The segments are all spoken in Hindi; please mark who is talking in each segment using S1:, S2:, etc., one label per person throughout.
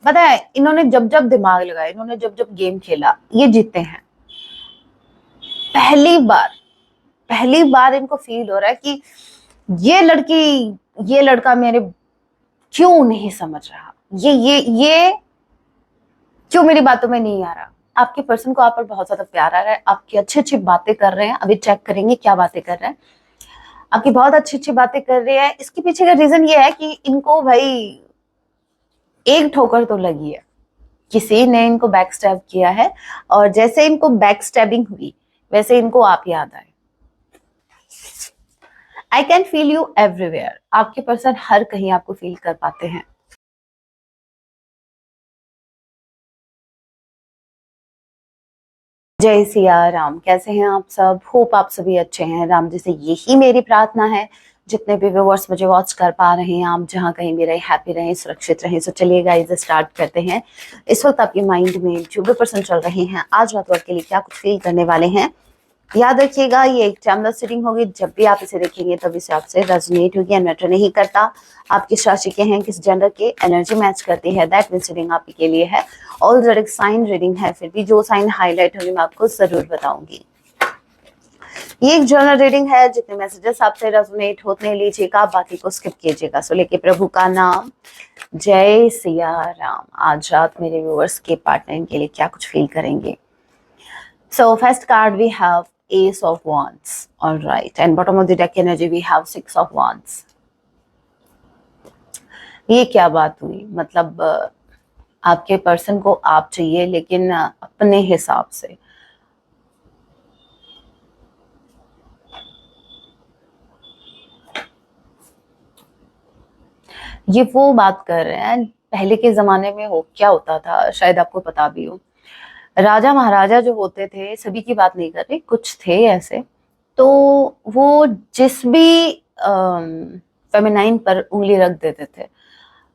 S1: पता है, इन्होंने जब जब दिमाग लगाया, इन्होंने जब जब गेम खेला, ये जीते हैं। पहली बार इनको फील हो रहा है कि ये लड़की, ये लड़का मेरे क्यों नहीं समझ रहा, ये क्यों मेरी बातों में नहीं आ रहा। आपके पर्सन को आप पर बहुत ज्यादा प्यार आ रहा है, आपकी अच्छी अच्छी बातें कर रहे हैं। अभी चेक करेंगे क्या बातें कर रहे हैं। आपकी बहुत अच्छी अच्छी बातें कर रहे हैं। इसके पीछे का रीजन ये है कि इनको भाई एक ठोकर तो लगी है, किसी ने इनको बैक स्टैब किया है, और जैसे इनको बैक स्टैबिंग हुई वैसे इनको आप याद आए। I can feel you everywhere. आपके पर्सन हर कहीं आपको फील कर पाते हैं। जय सिया राम। कैसे हैं आप सब? होप आप सभी अच्छे हैं। राम जी से यही मेरी प्रार्थना है, जितने भी व्यूअर्स मुझे वॉच कर पा रहे हैं, आप जहां कहीं भी रहे, हैप्पी रहें, सुरक्षित रहें। सो चलिए गाइस स्टार्ट करते हैं। इस वक्त आपके माइंड में जो भी पर्सन चल रहे हैं, आज रात के लिए क्या कुछ फील करने वाले हैं, याद रखिएगा। ये एक टाइमलेस रीडिंग होगी। जब भी आप इसे देखेंगे तब इसे आपसे रेजोनेट होगी, मैटर नहीं करता आप किस राशि के हैं, किस जेंडर के, एनर्जी मैच करती है, दैट मींस रीडिंग आपके लिए है। ऑल डायरेक्ट साइन रीडिंग है, फिर भी जो साइन हाईलाइट होगी मैं आपको जरूर बताऊंगी। ये एक जर्नल रीडिंग है। जितने मैसेजेस आपसे रेजोनेट होते लीजिएगा, बाकी को स्किप कीजिएगा। सो लेके प्रभु का नाम। जय सिया राम। आज रात मेरे व्यूअर्स के पार्टनर के लिए क्या कुछ फील करेंगे। So first card we have Ace of Wands. All right, and bottom of the deck energy we have Six of Wands. ये क्या बात हुई? मतलब आपके पर्सन को आप चाहिए, लेकिन अपने हिसाब से। ये वो बात कर रहे हैं, पहले के जमाने में हो क्या होता था, शायद आपको पता भी हो। राजा महाराजा जो होते थे, सभी की बात नहीं कर रही, कुछ थे ऐसे, तो वो जिस भी फेमिनाइन पर उंगली रख देते थे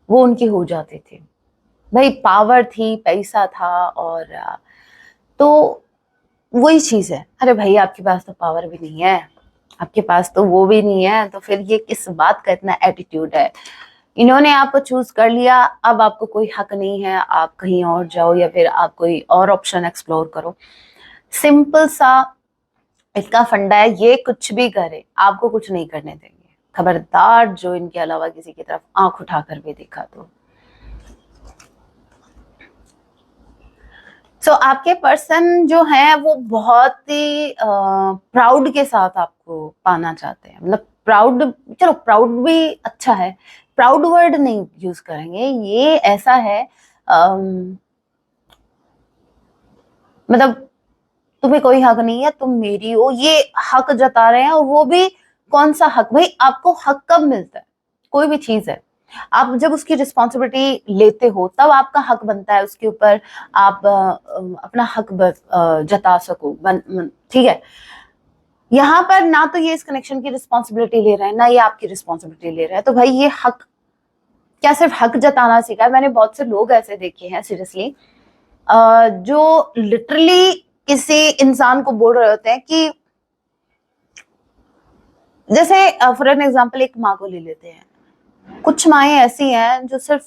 S1: वो उनकी हो जाती थी। भाई पावर थी, पैसा था, और तो वही चीज है। अरे भाई आपके पास तो पावर भी नहीं है, आपके पास तो वो भी नहीं है, तो फिर ये किस बात का इतना एटीट्यूड है। इन्होंने आपको चूज कर लिया, अब आपको कोई हक नहीं है आप कहीं और जाओ या फिर आप कोई और ऑप्शन एक्सप्लोर करो। सिंपल सा इसका फंडा है। ये कुछ भी करे आपको कुछ नहीं करने देंगे। खबरदार जो इनके अलावा किसी की तरफ आंख उठाकर भी देखा तो। सो आपके पर्सन जो है वो बहुत ही प्राउड के साथ आपको पाना चाहते हैं। मतलब प्राउड, चलो प्राउड भी अच्छा है, प्राउड वर्ड नहीं यूज करेंगे। ये ऐसा है मतलब तुम्हें कोई हक नहीं है, तुम मेरी हो, ये हक जता रहे हैं। और वो भी कौन सा हक? भाई आपको हक कब मिलता है? कोई भी चीज है, आप जब उसकी रिस्पॉन्सिबिलिटी लेते हो तब आपका हक बनता है उसके ऊपर। आप अपना हक जता सको। ठीक है। यहाँ पर ना तो ये इस कनेक्शन की रिस्पॉन्सिबिलिटी ले रहे हैं, ना ये आपकी रिस्पॉन्सिबिलिटी ले रहे हैं। तो भाई ये हक क्या सिर्फ हक जताना सीखा है? मैंने बहुत से लोग ऐसे देखे हैं सीरियसली, जो लिटरली किसी इंसान को बोल रहे होते हैं कि, जैसे फॉर एन एग्जाम्पल एक माँ को ले लेते हैं। कुछ माएँ ऐसी हैं जो सिर्फ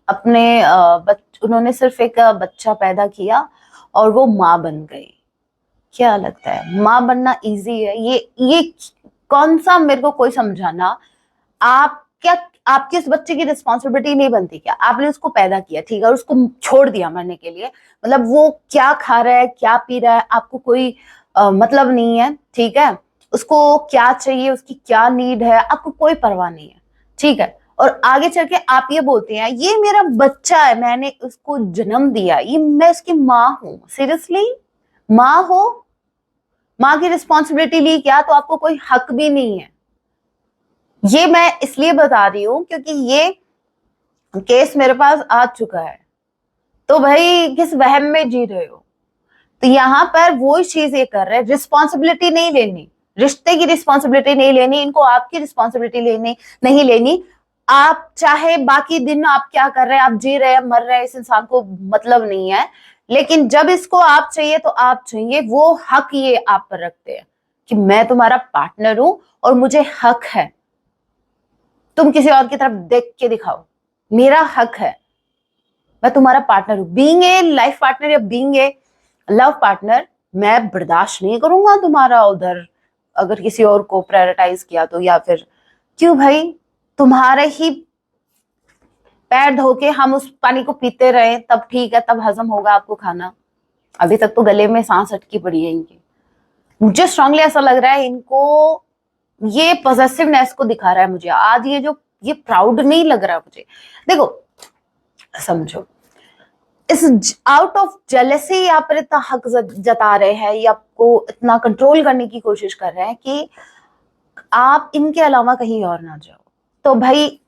S1: अपने उन्होंने सिर्फ एक बच्चा पैदा किया और वो माँ बन गई। क्या लगता है माँ बनना इजी है? ये कौन सा, मेरे को कोई समझाना। आप क्या, आपकी उस बच्चे की रिस्पॉन्सिबिलिटी नहीं बनती क्या? आपने उसको पैदा किया, ठीक है, और उसको छोड़ दिया मरने के लिए। मतलब वो क्या खा रहा है, क्या पी रहा है, आपको कोई मतलब नहीं है, ठीक है। उसको क्या चाहिए, उसकी क्या नीड है, आपको कोई परवाह नहीं है, ठीक है। और आगे चल के आप ये बोलते हैं ये मेरा बच्चा है, मैंने उसको जन्म दिया, ये मैं उसकी माँ हूं। सीरियसली? माँ हो, माँ की रिस्पॉन्सिबिलिटी ली क्या, तो आपको कोई हक भी नहीं है। ये मैं इसलिए बता रही हूं क्योंकि ये केस मेरे पास आ चुका है। तो भाई किस वहम में जी रहे हो? तो यहाँ पर वो चीज ये कर रहे हैं, रिस्पॉन्सिबिलिटी नहीं लेनी, रिश्ते की रिस्पॉन्सिबिलिटी नहीं लेनी, इनको आपकी रिस्पॉन्सिबिलिटी लेनी नहीं लेनी। आप चाहे बाकी दिन आप क्या कर रहे हैं, आप जी रहे हैं, मर रहे हैं, इस इंसान को मतलब नहीं है। लेकिन जब इसको आप चाहिए तो आप चाहिए, वो हक ये आप पर रखते हैं कि मैं तुम्हारा पार्टनर हूं और मुझे हक है। तुम किसी और की तरफ देख के दिखाओ, मेरा हक है। मैं तुम्हारा पार्टनर हूं, बीइंग ए लाइफ पार्टनर या बीइंग ए लव पार्टनर, मैं बर्दाश्त नहीं करूंगा तुम्हारा उधर अगर किसी और को प्रायोरिटाइज किया तो, या फिर क्यों भाई, तुम्हारे ही पैर धो के हम उस पानी को पीते रहे तब ठीक है, तब हजम होगा आपको खाना। अभी तक तो गले में सांस अटकी पड़ी है इनकी। मुझे स्ट्रांगली ऐसा लग रहा है इनको ये पॉजिटिवनेस को दिखा रहा है मुझे आज, ये प्राउड नहीं लग रहा मुझे। देखो समझो, इस आउट ऑफ जेलेसी आप पर इतना हक जता रहे हैं या आपको इतना कंट्रोल करने की कोशिश कर रहे हैं कि आप इनके अलावा कहीं और ना जाओ। तो भाई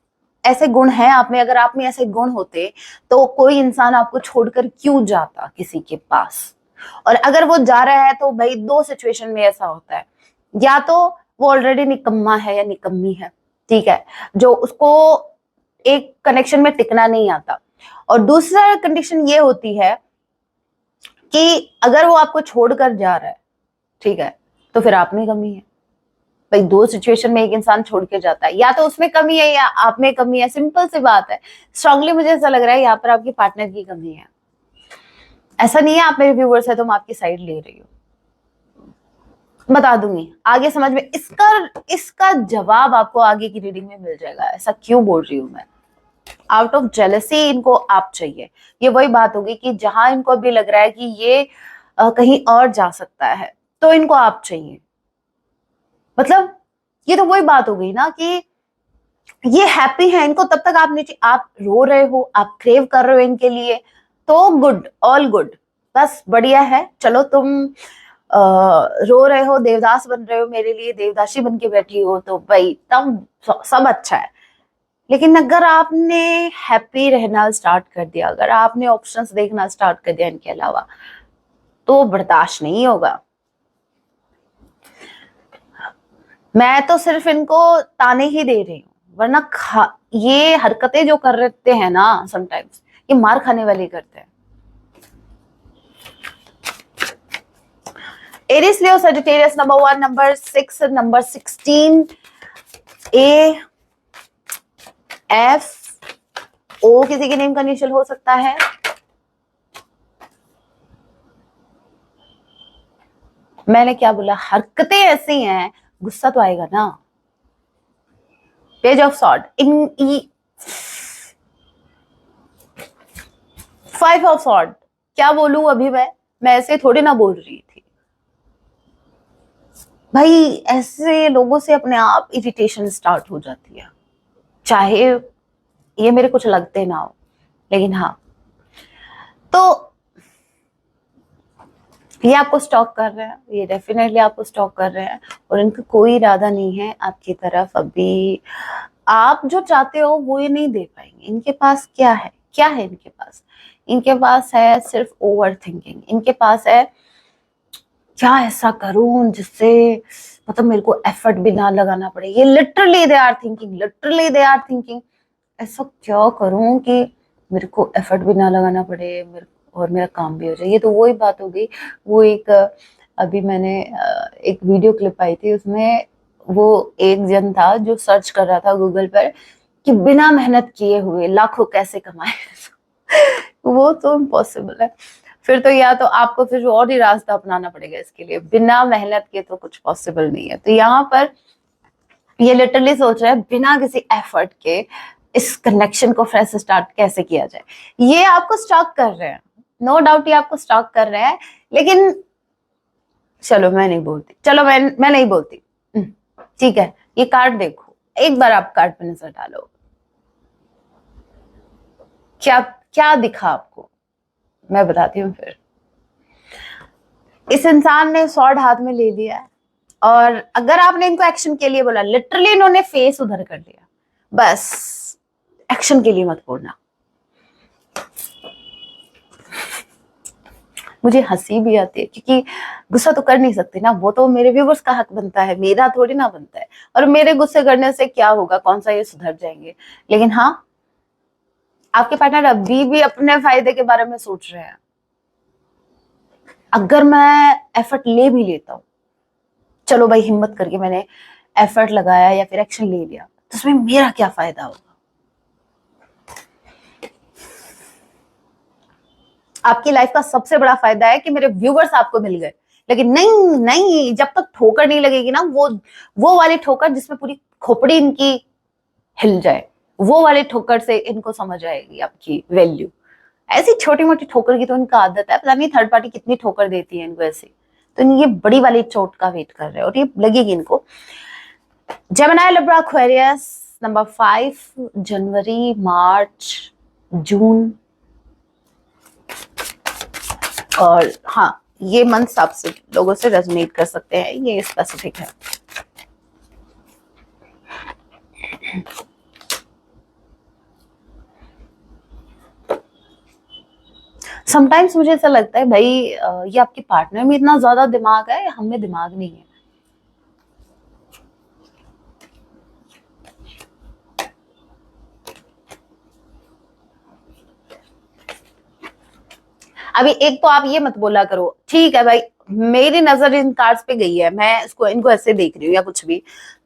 S1: ऐसे गुण हैं आप में, अगर आप में ऐसे गुण होते तो कोई इंसान आपको छोड़कर क्यों जाता किसी के पास। और अगर वो जा रहा है तो भाई दो सिचुएशन में ऐसा होता है, या तो वो ऑलरेडी निकम्मा है या निकम्मी है, ठीक है, जो उसको एक कनेक्शन में टिकना नहीं आता। और दूसरा कंडीशन ये होती है कि अगर वो आपको छोड़कर जा रहा है, ठीक है, तो फिर आप में कमी है। भाई दो सिचुएशन में एक इंसान छोड़ के जाता है, या तो उसमें कमी है या आप में कमी है, सिंपल सी बात है। स्ट्रांगली मुझे ऐसा लग रहा है यहाँ पर आपकी पार्टनर की कमी है। ऐसा नहीं है आप मेरे व्यूअर्स है तो मैं आपकी साइड ले रही हूँ, बता दूंगी आगे समझ में। इसका जवाब आपको आगे की रीडिंग में मिल जाएगा, ऐसा क्यों बोल रही हूं मैं। आउट ऑफ जेलसी इनको आप चाहिए, ये वही बात होगी कि जहां इनको अभी लग रहा है कि ये कहीं और जा सकता है तो इनको आप चाहिए। मतलब ये तो वही बात हो गई ना कि ये हैप्पी है, इनको तब तक आप नीचे, आप रो रहे हो, आप क्रेव कर रहे हो इनके लिए, तो गुड, ऑल गुड, बस बढ़िया है। चलो तुम रो रहे हो, देवदास बन रहे हो मेरे लिए, देवदासी बन के बैठी हो, तो भाई तब सब अच्छा है। लेकिन अगर आपने हैप्पी रहना स्टार्ट कर दिया, अगर आपने ऑप्शंस देखना स्टार्ट कर दिया इनके अलावा, तो बर्दाश्त नहीं होगा। मैं तो सिर्फ इनको ताने ही दे रही हूँ, वरना ये हरकतें जो कर रहे हैं ना समटाइम्स, ये मार खाने वाले करते हैं। Aries Leo Sagittarius number 1, number 6, number 16, A F O किसी के नेम का इनिशियल हो सकता है। मैंने क्या बोला, हरकतें ऐसी हैं, गुस्सा तो आएगा ना। Page of sword, in 5 of sword, क्या बोलूं अभी मैं ऐसे थोड़ी ना बोल रही थी भाई। ऐसे लोगों से अपने आप इरिटेशन स्टार्ट हो जाती है, चाहे ये मेरे कुछ लगते ना हो, लेकिन हाँ। तो ये आपको स्टॉक कर रहे हैं, ये डेफिनेटली आपको स्टॉक कर रहे हैं, और इनका कोई इरादा नहीं है आपकी तरफ। अभी आप जो चाहते हो वो ये नहीं दे पाएंगे। इनके पास क्या है, क्या है इनके पास? इनके पास है सिर्फ ओवर थिंकिंग। इनके पास है क्या ऐसा करूं जिससे मतलब मेरे को एफर्ट भी ना लगाना पड़े। ये लिटरली दे आर थिंकिंग, ऐसा क्या करूं कि मेरे को एफर्ट भी ना लगाना पड़े और मेरा काम भी हो जाए। ये तो वही बात हो गई। वो एक अभी मैंने एक वीडियो क्लिप आई थी, उसमें वो एक जन था जो सर्च कर रहा था गूगल पर कि बिना मेहनत किए हुए लाखों कैसे कमाए। वो तो इम्पॉसिबल है। फिर तो या तो आपको फिर और ही रास्ता अपनाना पड़ेगा इसके लिए, बिना मेहनत के तो कुछ पॉसिबल नहीं है। तो यहाँ पर ये लिटरली सोच रहा है बिना किसी एफर्ट के इस कनेक्शन को फ्रेश स्टार्ट कैसे किया जाए। ये आपको स्टॉक कर रहे हैं, नो डाउट ये आपको स्टॉक कर रहे हैं, लेकिन चलो मैं नहीं बोलती, चलो मैं नहीं बोलती, ठीक है। ये कार्ड देखो, एक बार आप कार्ड पे नजर डालो, क्या क्या दिखा आपको, मैं बताती हूँ फिर। इस इंसान ने स्वॉर्ड हाथ में ले लिया है, और अगर आपने इनको एक्शन के लिए बोला, लिटरली इन्होंने फेस उधर कर लिया, बस एक्शन के लिए मत बोलना। मुझे हंसी भी आती है क्योंकि गुस्सा तो कर नहीं सकती ना, वो तो मेरे व्यूवर्स का हक बनता है, मेरा थोड़ी ना बनता है। और मेरे गुस्से करने से क्या होगा, कौन सा ये सुधर जाएंगे। लेकिन हाँ, आपके पार्टनर अभी भी अपने फायदे के बारे में सोच रहे हैं। अगर मैं एफर्ट ले भी लेता हूं, चलो भाई हिम्मत करके मैंने एफर्ट लगाया या फिर एक्शन ले लिया, तो उसमें मेरा क्या फायदा होगा। आपकी लाइफ का सबसे बड़ा फायदा है कि मेरे व्यूवर्स आपको मिल गए। लेकिन नहीं नहीं, जब तक ठोकर नहीं लगेगी ना, वो वाली ठोकर जिसमें पूरी खोपड़ी इनकी हिल जाए, वो वाले ठोकर से इनको समझ आएगी आपकी वैल्यू। ऐसी छोटी मोटी ठोकर की तो इनका आदत है, पता नहीं थर्ड पार्टी कितनी ठोकर देती है इनको ऐसी। तो ये बड़ी वाली चोट का वेट कर रहे हैं और ये लगेगी इनको। जेमिनी, लिब्रा, एक्वेरियस, नंबर 5, जनवरी, मार्च, जून, और हाँ, ये मंथ्स आपसे लोगों से रेजोनेट कर सकते हैं, ये स्पेसिफिक है। समटाइम्स मुझे ऐसा लगता है भाई, ये आपके पार्टनर में इतना ज्यादा दिमाग है, हम में दिमाग नहीं है। अभी एक तो आप ये मत बोला करो, ठीक है भाई, मेरी नजर इन कार्ड्स पे गई है, मैं इसको इनको ऐसे देख रही हूँ या कुछ भी,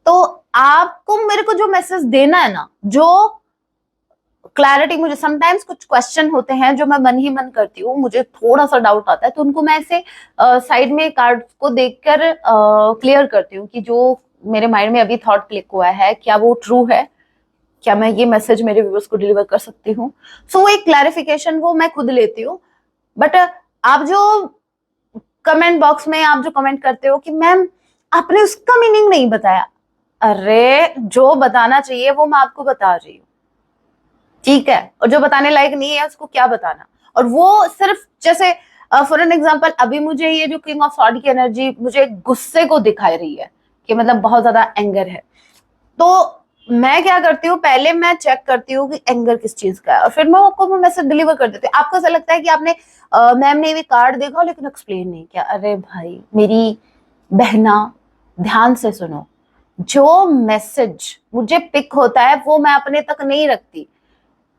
S1: तो आपको मेरे को जो मैसेज देना है ना, जो क्लैरिटी, मुझे समटाइम्स कुछ क्वेश्चन होते हैं जो मैं मन ही मन करती हूँ, मुझे थोड़ा सा डाउट आता है, तो उनको मैं ऐसे साइड में कार्ड को देखकर क्लियर करती हूँ कि जो मेरे माइंड में अभी थॉट क्लिक हुआ है, क्या वो ट्रू है, क्या मैं ये मैसेज मेरे व्यूअर्स को डिलीवर कर सकती हूँ। सो एक क्लैरिफिकेशन वो मैं खुद लेती हूँ। बट आप जो कमेंट बॉक्स में आप जो कमेंट करते हो कि मैम आपने उसका मीनिंग नहीं बताया, अरे जो बताना चाहिए वो मैं आपको बता रही हूँ, ठीक है, और जो बताने लायक नहीं है उसको क्या बताना। और वो सिर्फ जैसे फॉर एन एग्जाम्पल, अभी मुझे ये जो किंग ऑफ सॉर्ड की एनर्जी मुझे गुस्से को दिखाई रही है कि मतलब बहुत ज्यादा एंगर है, तो मैं क्या करती हूँ, पहले मैं चेक करती हूँ कि एंगर किस चीज का है, और फिर मैं आपको मैसेज डिलीवर कर देती हूँ। आपको ऐसा लगता है कि आपने मैम ने भी कार्ड देखा लेकिन एक्सप्लेन नहीं किया, अरे भाई मेरी बहना, ध्यान से सुनो, जो मैसेज मुझे पिक होता है वो मैं अपने तक नहीं रखती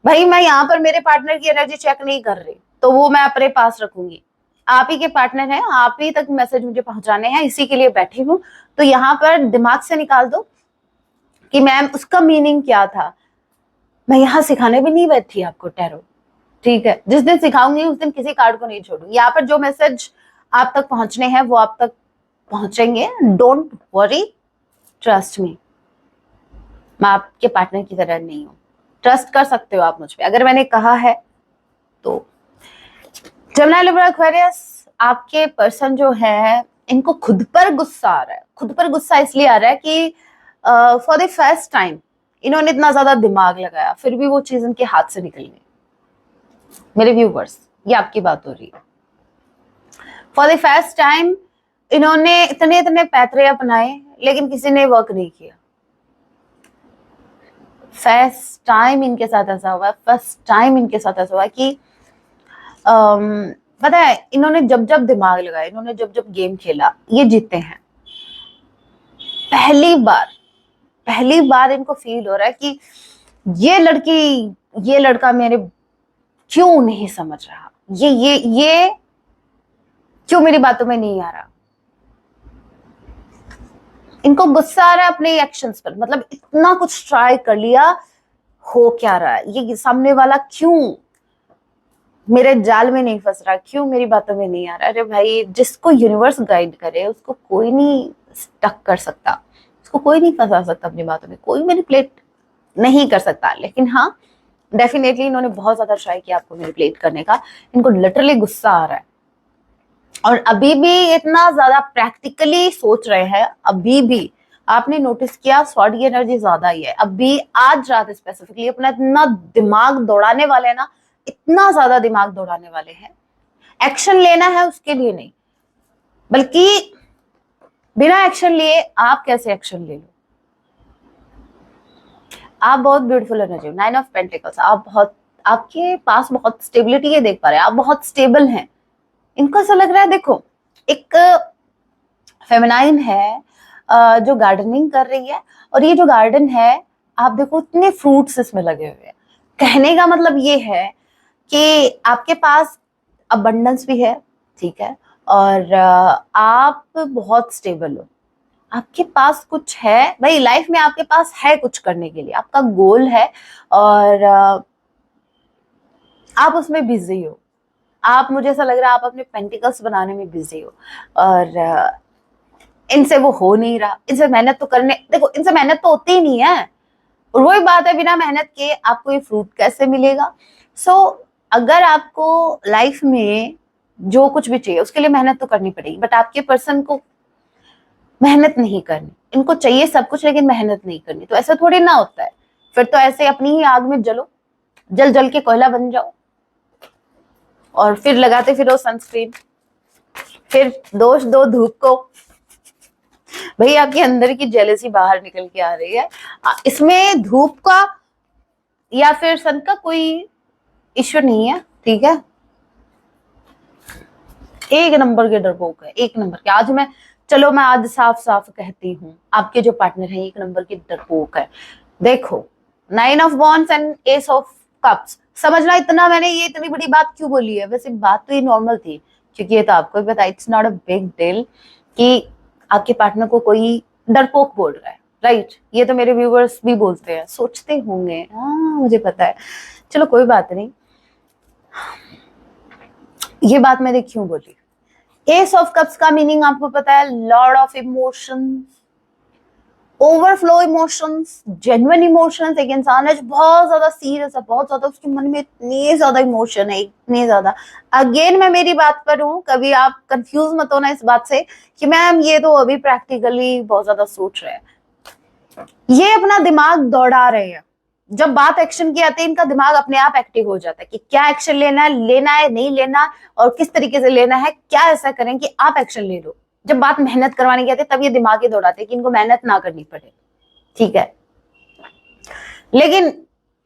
S1: भाई। मैं यहाँ पर मेरे पार्टनर की एनर्जी चेक नहीं कर रही, तो वो मैं अपने पास रखूंगी। आप ही के पार्टनर हैं, आप ही तक मैसेज मुझे पहुंचाने हैं, इसी के लिए बैठी हूँ। तो यहाँ पर दिमाग से निकाल दो कि मैम उसका मीनिंग क्या था। मैं यहाँ सिखाने भी नहीं बैठी आपको टैरो, ठीक है, जिस दिन सिखाऊंगी उस दिन किसी कार्ड को नहीं छोड़ूंगी। यहाँ पर जो मैसेज आप तक पहुंचने हैं वो आप तक पहुंचेंगे, डोंट वरी, ट्रस्ट मी। मैं आपके पार्टनर की तरह नहीं हूं, ट्रस्ट कर सकते हो आप मुझ पे अगर मैंने कहा है तो। जेमिनी, लिब्रा, एक्वेरियस, आपके पर्सन जो है इनको खुद पर गुस्सा आ रहा है। खुद पर गुस्सा इसलिए आ रहा है कि फॉर द फर्स्ट टाइम इन्होंने इतना ज्यादा दिमाग लगाया, फिर भी वो चीज इनके हाथ से निकल गई। मेरे व्यूवर्स, ये आपकी बात हो रही है। फॉर द फर्स्ट टाइम इन्होंने इतने इतने पैतरे अपनाए लेकिन किसी ने वर्क नहीं किया। फर्स्ट टाइम इनके साथ ऐसा हुआ, फर्स्ट टाइम इनके साथ ऐसा हुआ कि पता है, इन्होंने जब जब दिमाग लगाया, इन्होंने जब जब गेम खेला, ये जीते हैं। पहली बार इनको फील हो रहा है कि ये लड़की, ये लड़का मेरे क्यों नहीं समझ रहा, ये क्यों मेरी बातों में नहीं आ रहा। इनको गुस्सा आ रहा है अपने एक्शंस पर, मतलब इतना कुछ ट्राई कर लिया, हो क्या रहा है, ये सामने वाला क्यों मेरे जाल में नहीं फंस रहा, क्यों मेरी बातों में नहीं आ रहा। अरे भाई, जिसको यूनिवर्स गाइड करे उसको कोई नहीं स्टक कर सकता, उसको कोई नहीं फंसा सकता अपनी बातों में, कोई मैनिपुलेट नहीं कर सकता। लेकिन हाँ, डेफिनेटली इन्होंने बहुत ज्यादा ट्राई किया आपको मैनिपुलेट करने का। इनको लिटरली गुस्सा आ रहा है और अभी भी इतना ज्यादा प्रैक्टिकली सोच रहे हैं। अभी भी आपने नोटिस किया स्वॉर्ड की एनर्जी ज्यादा ही है। अभी आज रात स्पेसिफिकली अपना इतना दिमाग दौड़ाने वाले हैं ना, इतना ज्यादा दिमाग दौड़ाने वाले हैं। एक्शन लेना है उसके लिए नहीं, बल्कि बिना एक्शन लिए आप कैसे एक्शन ले लो। आप बहुत ब्यूटीफुल एनर्जी, 9 ऑफ पेंटिकल्स, आप बहुत, आपके पास बहुत स्टेबिलिटी है, देख पा रहे हैं आप बहुत स्टेबल हैं। इनको ऐसा लग रहा है, देखो एक फेमिनाइन है जो गार्डनिंग कर रही है, और ये जो गार्डन है आप देखो इतने फ्रूट्स इसमें लगे हुए हैं। कहने का मतलब ये है कि आपके पास अबंडेंस भी है, ठीक है, और आप बहुत स्टेबल हो, आपके पास कुछ है भाई, लाइफ में आपके पास है कुछ करने के लिए, आपका गोल है और आप उसमें बिजी हो। आप, मुझे ऐसा लग रहा है आप अपने पेंटिकल्स बनाने में बिजी हो, और इनसे वो हो नहीं रहा। इनसे मेहनत तो करने, देखो इनसे मेहनत तो होती ही नहीं है, और वही बात है, बिना मेहनत के आपको ये फ्रूट कैसे मिलेगा। सो अगर आपको लाइफ में जो कुछ भी चाहिए उसके लिए मेहनत तो करनी पड़ेगी, बट आपके पर्सन को मेहनत नहीं करनी। इनको चाहिए सब कुछ लेकिन मेहनत नहीं करनी, तो ऐसा थोड़ी ना होता है। फिर तो ऐसे अपनी ही आग में जलो, जल जल के कोयला बन जाओ, और फिर लगाते फिरो सनस्क्रीन, फिर दोष दो धूप को। भाई आपके अंदर की जेलसी बाहर निकल के आ रही है, इसमें धूप का या फिर सन का कोई इश्यू नहीं है, ठीक है। एक नंबर के डरपोक है, एक नंबर के। आज मैं, चलो मैं आज साफ साफ कहती हूँ, आपके जो पार्टनर है एक नंबर के डरपोक है। देखो 9 of wands and S of cups, समझना इतना मैंने ये इतनी बड़ी बात क्यों बोली है। वैसे बात तो ये नॉर्मल थी, क्योंकि ये तो आपको भी पता है, it's not a big deal कि आपके पार्टनर को कोई डरपोक बोल रहा है, राइट। ये तो मेरे व्यूअर्स भी बोलते हैं, सोचते होंगे, हाँ मुझे पता है। चलो कोई बात नहीं, ये बात मैंने क्यों बोली। एस ऑफ कप्स का मीनिंग आपको पता है, Lord of emotions, overflow emotions, genuine emotions. एक इंसान है जो बहुत ज्यादा सीरियस है, बहुत ज्यादा, उसके मन में इतनी ज्यादा इमोशन है, इतनी ज्यादा। अगेन मैं मेरी बात पर हूँ, कभी आप कंफ्यूज मत होना इस बात से कि मैम ये तो अभी प्रैक्टिकली बहुत ज्यादा सोच रहे हैं। ये अपना दिमाग दौड़ा रहे हैं। जब बात एक्शन की आती है, इनका दिमाग अपने आप एक्टिव हो जाता है कि क्या एक्शन लेना है नहीं लेना, और किस तरीके से लेना है, क्या ऐसा करें कि आप एक्शन ले लो। जब बात मेहनत करवाने की आती है, तब ये दिमाग ही दौड़ाते हैं कि इनको मेहनत ना करनी पड़े, ठीक है। लेकिन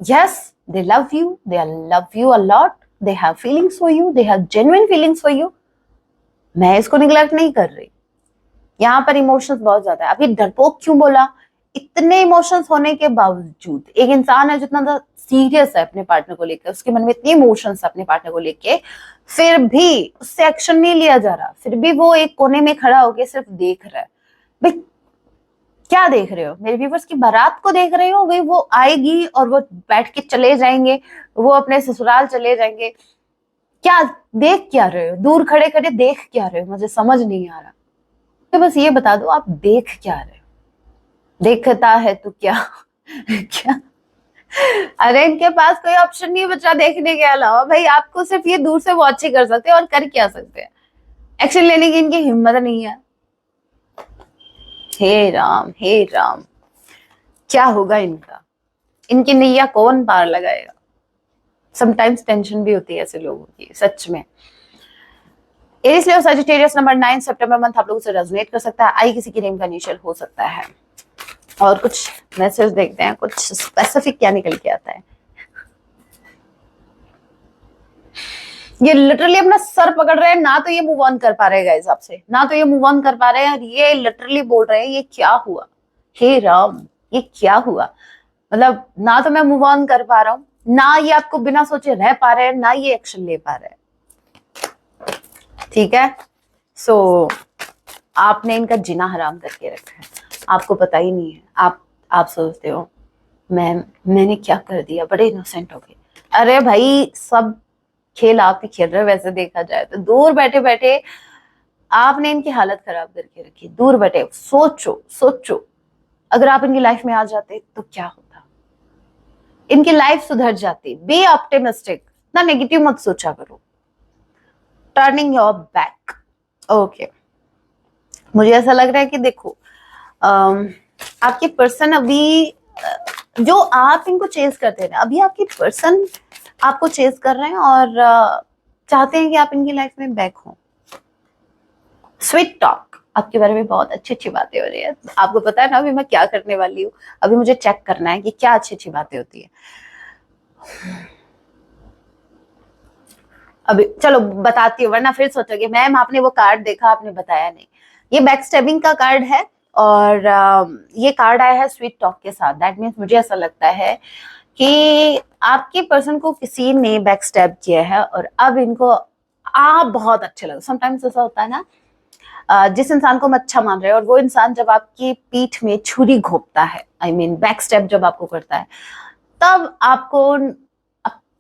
S1: yes, they love you a lot, they have feelings for you, they have genuine feelings for you. मैं इसको निग्लेक्ट नहीं कर रही, यहाँ पर इमोशंस बहुत ज्यादा है। अभी डरपोक क्यों बोला, इतने इमोशंस होने के बावजूद एक इंसान है जितना सीरियस है अपने पार्टनर को लेकर, उसके मन में इतने इमोशंस है अपने पार्टनर को लेके, फिर भी उससे एक्शन नहीं लिया जा रहा, फिर भी वो एक कोने में खड़ा होकर सिर्फ देख रहा है। भाई क्या देख रहे हो, मेरे व्यूवर्स की बारात को देख रहे हो? भाई वो आएगी और वो बैठ के चले जाएंगे, वो अपने ससुराल चले जाएंगे, क्या देख क्या रहे हो? दूर खड़े खड़े देख क्या रहे हो, मुझे समझ नहीं आ रहा। तो बस ये बता दो आप देख क्या रहे हो, देखता है तो क्या क्या? अरे इनके पास कोई ऑप्शन नहीं बचा देखने के अलावा। भाई आपको सिर्फ ये दूर से वॉच ही कर सकते हैं, और कर क्या सकते हैं, एक्शन लेने की इनकी हिम्मत नहीं है। हे राम हे राम, क्या होगा इनका, इनकी नैया कौन पार लगाएगा। समटाइम्स टेंशन भी होती है ऐसे लोगों की, सच में। एरीज लियो सजिटेरियस नंबर 9 सितंबर मंथ आप लोगों से रेजोनेट कर सकता है। आई किसी की नेम का इनिशियल हो सकता है। और कुछ मैसेज देखते हैं, कुछ स्पेसिफिक क्या निकल के आता है। ये लिटरली अपना सर पकड़ रहे हैं, ना तो ये मूव ऑन कर पा रहे हैं गाइस आपसे, ना तो ये मूव ऑन कर पा रहे हैं। ये लिटरली बोल रहे हैं ये क्या हुआ, हे राम ये क्या हुआ। मतलब ना तो मैं मूव ऑन कर पा रहा हूँ, ना ये आपको बिना सोचे रह पा रहे हैं, ना ये एक्शन ले पा रहे हैं, ठीक है। सो आपने इनका जीना हराम करके रखा है, आपको पता ही नहीं है। आप सोचते हो मैंने क्या कर दिया, बड़े इनोसेंट हो गए। अरे भाई सब खेल आप ही खेल रहे हो, वैसे देखा जाए तो। दूर बैठे बैठे आपने इनकी हालत खराब करके रखी, दूर बैठे। सोचो अगर आप इनकी लाइफ में आ जाते तो क्या होता, इनकी लाइफ सुधर जाती। बी ऑप्टिमिस्टिक, ना नेगेटिव मत सोचा करो। Turning your back, okay. मुझे ऐसा लग रहा है कि देखो आपके पर्सन अभी जो आप इनको चेज करते हैं, अभी आपके पर्सन आपको चेज कर रहे हैं और चाहते हैं कि आप इनकी लाइफ में बैक हो। स्वीट टॉक, आपके बारे में बहुत अच्छी अच्छी बातें हो रही है। आपको पता है ना अभी मैं क्या करने वाली हूँ, अभी मुझे चेक करना है कि क्या अच्छी अच्छी बातें होती है। अभी चलो बताती हूँ, वरना फिर सोचोगे मैम आपने वो कार्ड देखा आपने बताया नहीं। ये बैक स्टैबिंग का कार्ड है, और ये कार्ड आया है स्वीट टॉक के साथ। दैट मीन्स मुझे ऐसा लगता है कि आपके पर्सन को किसी ने बैक स्टैब किया है, और अब इनको आप बहुत अच्छे लगे। समटाइम्स ऐसा होता है ना, जिस इंसान को हम अच्छा मान रहे हैं, और वो इंसान जब आपकी पीठ में छुरी घोंपता है, आई मीन बैक स्टैब जब आपको करता है, तब आपको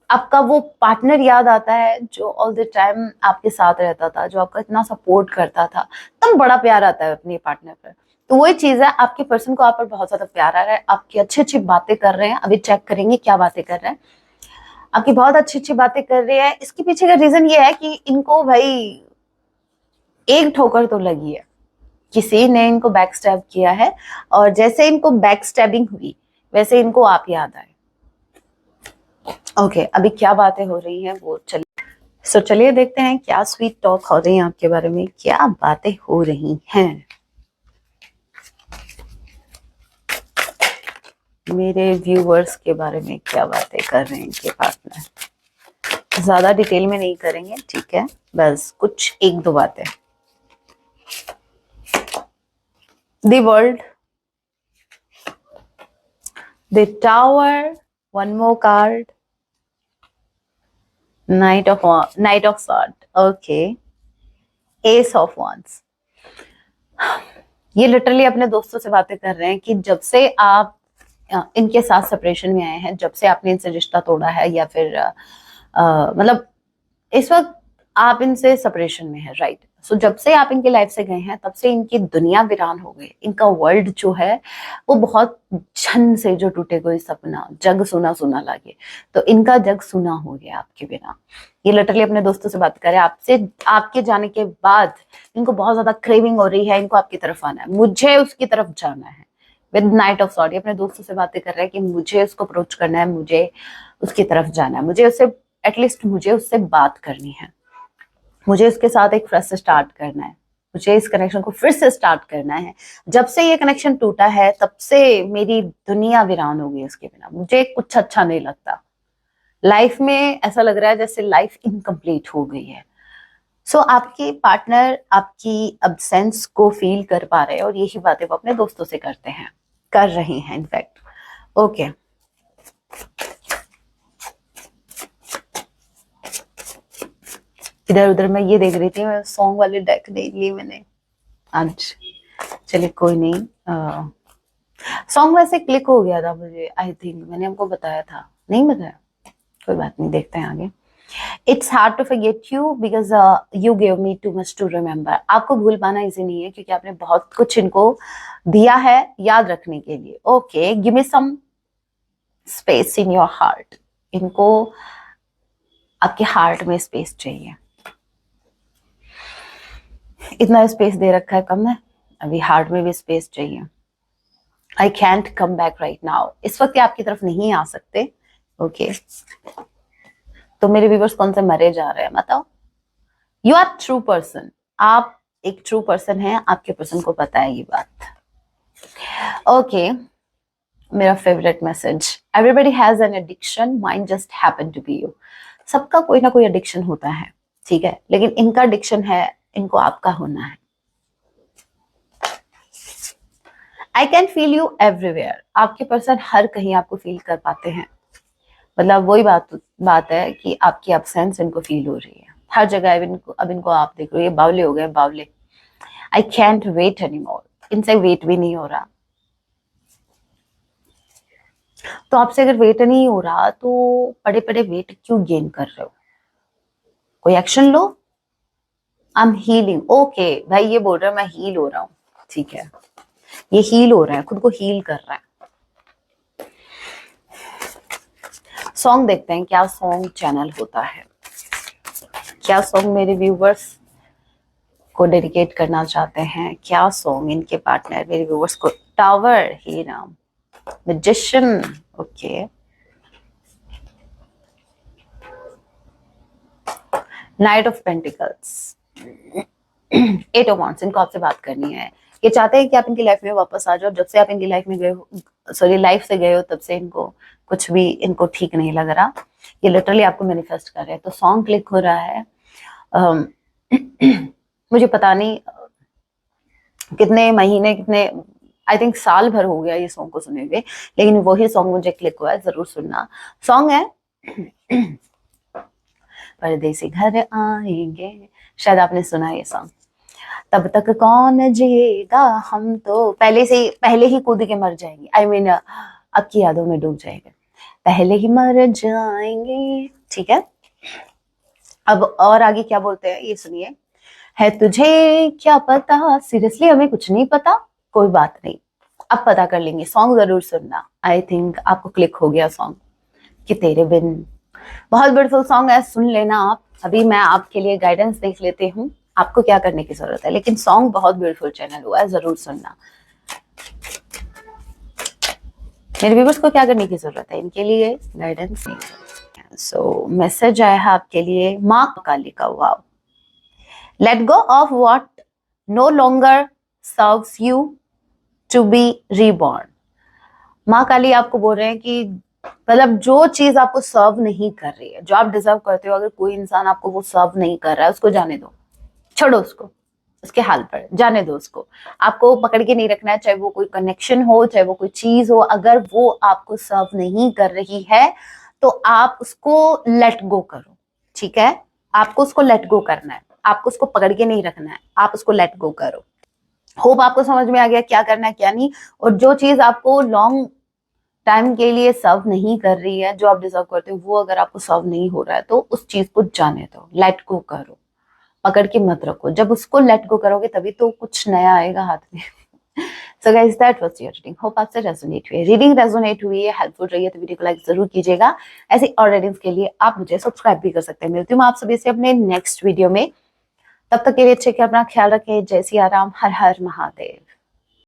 S1: आपका वो पार्टनर याद आता है जो ऑल द टाइम आपके साथ रहता था, जो आपका इतना सपोर्ट करता था, तब बड़ा प्यार आता है अपने पार्टनर पर। तो वही चीज है, आपके पर्सन को आप पर बहुत ज्यादा प्यार आ रहा है, आपकी अच्छी अच्छी बातें कर रहे हैं, अभी चेक करेंगे क्या बातें कर रहे हैं, आपकी बहुत अच्छी अच्छी बातें कर रहे हैं। इसके पीछे का रीजन ये है कि इनको भाई एक ठोकर तो लगी है, किसी ने इनको बैक स्टैब किया है, और जैसे इनको बैक स्टैबिंग हुई वैसे इनको आप याद आए। ओके, अभी क्या बातें हो रही हैं वो चलिए देखते हैं क्या स्वीट टॉक हो रही है आपके बारे में, क्या बातें हो रही हैं। मेरे व्यूअर्स के बारे में क्या बातें कर रहे हैं इनके पार्टनर। ज्यादा डिटेल में नहीं करेंगे, ठीक है, बस कुछ एक दो बातें। The world, the tower, one more card, night of sword, okay, S of wands। ये लिटरली अपने दोस्तों से बातें कर रहे हैं कि जब से आप इनके साथ सेपरेशन में आए हैं, जब से आपने इनसे रिश्ता तोड़ा है, या फिर मतलब इस वक्त आप इनसे सेपरेशन में है, राइट। सो जब से आप इनके लाइफ से गए हैं तब से इनकी दुनिया वीरान हो गई, इनका वर्ल्ड जो है वो बहुत छन से जो टूटे कोई सपना, जग सुना सुना लगे, तो इनका जग सुना हो गया आपके बिना। ये लिटरली अपने दोस्तों से बात कर रहे हैं, आपसे आपके जाने के बाद इनको बहुत ज्यादा क्रेविंग हो रही है, इनको आपकी तरफ आना है, मुझे उसकी तरफ जाना है। विद नाइट ऑफ सॉर्ड अपने दोस्तों से बातें कर रहे हैं कि मुझे उसको अप्रोच करना है, मुझे उसकी तरफ जाना है, मुझे उससे एटलीस्ट मुझे उससे बात करनी है, मुझे उसके साथ एक फ्रेश स्टार्ट करना है, मुझे इस कनेक्शन को फिर से स्टार्ट करना है। जब से ये कनेक्शन टूटा है तब से मेरी दुनिया वीरान हो गई उसके बिना, मुझे कुछ अच्छा नहीं लगता लाइफ में, ऐसा लग रहा है जैसे लाइफ इनकम्प्लीट हो गई है। सो आपके पार्टनर आपकी अब्सेंस को फील कर पा रहे हैं, और यही बातें वो अपने दोस्तों से करते हैं, कर रही हैं इनफैक्ट। ओके, इधर उधर मैं ये देख रही थी, मैं सॉन्ग वाले डेक नहीं लिए मैंने आज, चलिए कोई नहीं। सॉन्ग वैसे क्लिक हो गया था मुझे, आई थिंक मैंने आपको बताया था, नहीं बताया, कोई बात नहीं, देखते हैं आगे। It's hard to forget you because you give me too much to remember. आपको भूल पाना इजी नहीं है क्योंकि आपने बहुत कुछ इनको दिया है याद रखने के लिए। Okay, give me some space in your heart. इनको आपके हार्ट में स्पेस चाहिए, इतना स्पेस दे रखा है कम है, अभी हार्ट में भी स्पेस चाहिए। I can't come back right now, इस वक्त आपकी तरफ नहीं आ सकते। ओके, तो मेरे व्यूवर्स कौन से मरे जा रहे हैं बताओ। यू आर ट्रू पर्सन, आप एक ट्रू पर्सन है, आपके पर्सन को पता है ये बात। ओके, मेरा favourite message, everybody has an addiction, mind just happen to be you. सबका कोई ना कोई एडिक्शन होता है, ठीक है, लेकिन इनका एडिक्शन है, इनको आपका होना है। I can feel you everywhere, आपके पर्सन हर कहीं आपको फील कर पाते हैं, मतलब वही बात है कि आपकी एब्सेंस इनको फील हो रही है हर जगह। अब इनको आप देख लो, ये बावले हो गए, बावले। I can't wait any more, इनसे वेट भी नहीं हो रहा। तो आपसे अगर वेट नहीं हो रहा तो बड़े बड़े वेट क्यों गेन कर रहे हो, कोई action low. I am healing, okay भाई ये बोल रहा है मैं हील हो रहा हूँ, ठीक है, ये हील हो रहा है, खुद को हील कर रहा है। सॉन्ग देखते हैं क्या सॉन्ग चैनल होता है, क्या सॉन्ग मेरे व्यूवर्स को डेडिकेट करना चाहते हैं, क्या सॉन्ग इनके पार्टनर मेरे व्यूवर्स को। टावर, ही नाम, magician, okay, knight of pentacles, eight of wands. इनको आपसे बात करनी है, ये चाहते हैं कि आप इनकी लाइफ में वापस आ जाओ। जब से आप इनकी लाइफ में गए हो, सॉरी लाइफ से गए हो, तब से इनको कुछ भी इनको ठीक नहीं लग रहा, ये लिटरली आपको मैनिफेस्ट कर रहे हैं। तो सॉन्ग क्लिक हो रहा है, मुझे पता नहीं कितने महीने, कितने, आई थिंक साल भर हो गया ये सॉन्ग को सुने हुए, लेकिन वही सॉन्ग मुझे क्लिक हुआ है, जरूर सुनना। सॉन्ग है परदेसी घर आएंगे, शायद आपने सुना है ये सॉन्ग। तब तक कौन जिएगा, हम तो पहले ही कूद के मर जाएंगे, आई मीन अब की यादों में डूब जाएंगे। पहले ही मर जाएंगे। ठीक है, अब और आगे क्या बोलते हैं ये सुनिए। है तुझे क्या पता, सीरियसली हमें कुछ नहीं पता, कोई बात नहीं, अब पता कर लेंगे। सॉन्ग जरूर सुनना, आई थिंक आपको क्लिक हो गया सॉन्ग कि तेरे बिन। बहुत ब्यूटीफुल सॉन्ग है, सुन लेना आप। अभी मैं आपके लिए गाइडेंस देख लेती हूँ आपको क्या करने की जरूरत है, लेकिन सॉन्ग बहुत ब्यूटीफुल चैनल हुआ है, जरूर सुनना। मेरे व्यूअर्स को क्या करने की जरूरत है, इनके लिए गाइडेंस नहीं। सो मैसेज आया है आपके लिए, माँ काली का। Wow, let go of what no longer serves you to be reborn. माँ काली आपको बोल रहे हैं कि मतलब जो चीज आपको सर्व नहीं कर रही है, जो आप डिजर्व करते हो, अगर कोई इंसान आपको वो सर्व नहीं कर रहा है, उसको जाने दो, छोड़ो उसको, उसके हाल पर जाने दो उसको। आपको पकड़ के नहीं रखना है, चाहे वो कोई कनेक्शन हो, चाहे वो कोई चीज हो। अगर वो आपको सर्व नहीं कर रही है तो आप उसको लेट गो करो। ठीक है, आपको उसको लेट गो करना है, आपको उसको पकड़ के नहीं रखना है, आप उसको लेट गो करो। होप आपको समझ में आ गया क्या करना है क्या नहीं। और जो चीज आपको लॉन्ग टाइम के लिए सर्व नहीं कर रही है, जो आप डिजर्व करते हो, वो अगर आपको सर्व नहीं हो रहा है तो उस चीज को जाने दो, लेट गो करो, पकड़ के मत रखो। जब उसको लेट गो करोगे तभी तो कुछ नया आएगा हाथ में। So guys, that was your reading. Hope आपसे रेजोनेट हुई है, रीडिंग रेजोनेट हुई है, हेल्पफुल रही है तो वीडियो को लाइक जरूर कीजिएगा। ऐसी और रीडिंग्स के लिए आप मुझे सब्सक्राइब भी कर सकते हैं। मिलती हूँ आप सभी से अपने नेक्स्ट वीडियो में, तब तक के लिए अच्छे से अपना ख्याल रखें। जय सिया राम, हर हर महादेव।